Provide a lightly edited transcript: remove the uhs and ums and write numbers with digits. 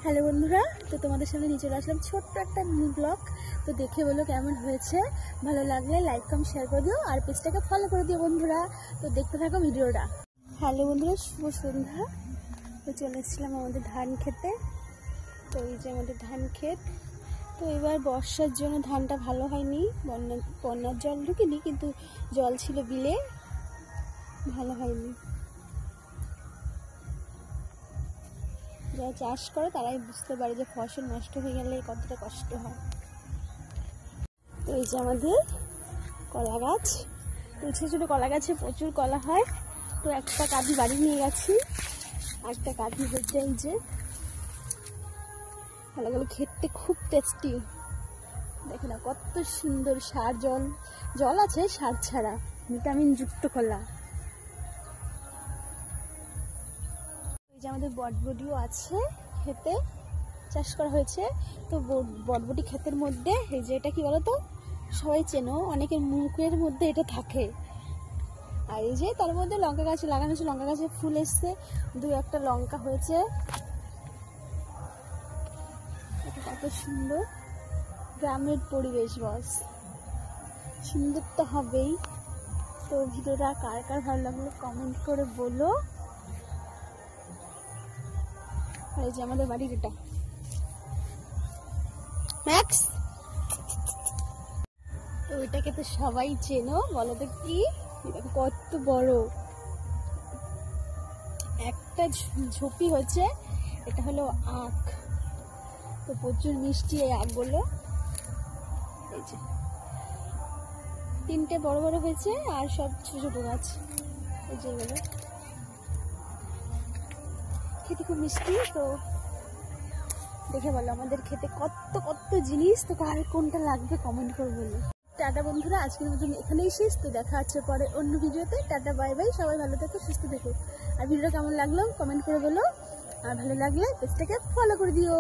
Hello বন্ধুরা, তো তোমাদের সামনে নিয়ে চলে আসলাম ছোট্ট একটা নিউ ব্লগ। তো দেখে বলো কেমন হয়েছে, ভালো লাগলে লাইক কমেন্ট শেয়ার করে দিও আর পেজটাকে ফলো করে দিও বন্ধুরা। তো দেখতে থাকো ভিডিওটা। হ্যালো বন্ধুরা, শুভ সন্ধ্যা। তো চলে এসেছিলাম আমাদের ধান খেতে। তো এই যে আমাদের ধান ক্ষেত। তো এবার বর্ষার জন্য ধানটা ভালো হয়নি, বন্যার জল ঢুকেনি, কিন্তু জল ছিল বিলে, ভালো হয়নি। যারা চাষ করে তারাই বুঝতে পারে যে ফসল নষ্ট হয়ে গেলে কতটা কষ্ট হয়। তো এই যে আমাদের কলা গাছ, তো ছোটো ছোটো কলা গাছে প্রচুর কলা হয়। তো একটা কাঁদি বাড়ি নিয়ে গেছি, একটা কাঁদি হচ্ছে এই যে কলাগুলো খেতে খুব টেস্টি। দেখে না কত সুন্দর, সার জল আছে, সার ছাড়া ভিটামিন যুক্ত কলা। এই যে আমাদের বটবটিও আছে, খেতে চাষ করা হয়েছে। তো বটবটি ক্ষেতের মধ্যে এই যে এটা কি বলতো, সবাই চেনো, অনেকের মুখের মধ্যে এটা থাকে। আর এই যে তার মধ্যে লঙ্কা গাছ লাগানো হয়েছে, লঙ্কা গাছে ফুল এসছে, দু একটা লঙ্কা হয়েছে। এটা কত সুন্দর গ্রামের পরিবেশ, বস সুন্দর তো হবেই। তো ভিডিওটা কার কার ভালো লাগলো কমেন্ট করে বলো। এই যে আমাদের বাড়ির এটা ম্যাক্স, তো এটাকে তো সবাই চেনো, বলো তো কি, এটা কত বড় একটা ঝুপি হচ্ছে। এটা হলো আখ, তো প্রচুর মিষ্টি এই আখগুলো। এই যে তিনটে বড় বড় হয়েছে আর সব ছোট ছোট গাছ। এই যে এগুলো খেতে খুব মিষ্টি। তো দেখে বলো আমাদের খেতে কত কত জিনিস, তো কার কোনটা লাগবে কমেন্ট করে বলো। টাটা বন্ধুরা, আজকের মতন এখানেই শেষ। তো দেখা হচ্ছে পরে অন্য ভিডিওতে। টাটা বাই বাই, সবাই ভালো থেকো, সুস্থ থেকো। আর ভিডিওটা কেমন লাগলো কমেন্ট করে বলো, আর ভালো লাগলে পেজটাকে ফলো করে দিও।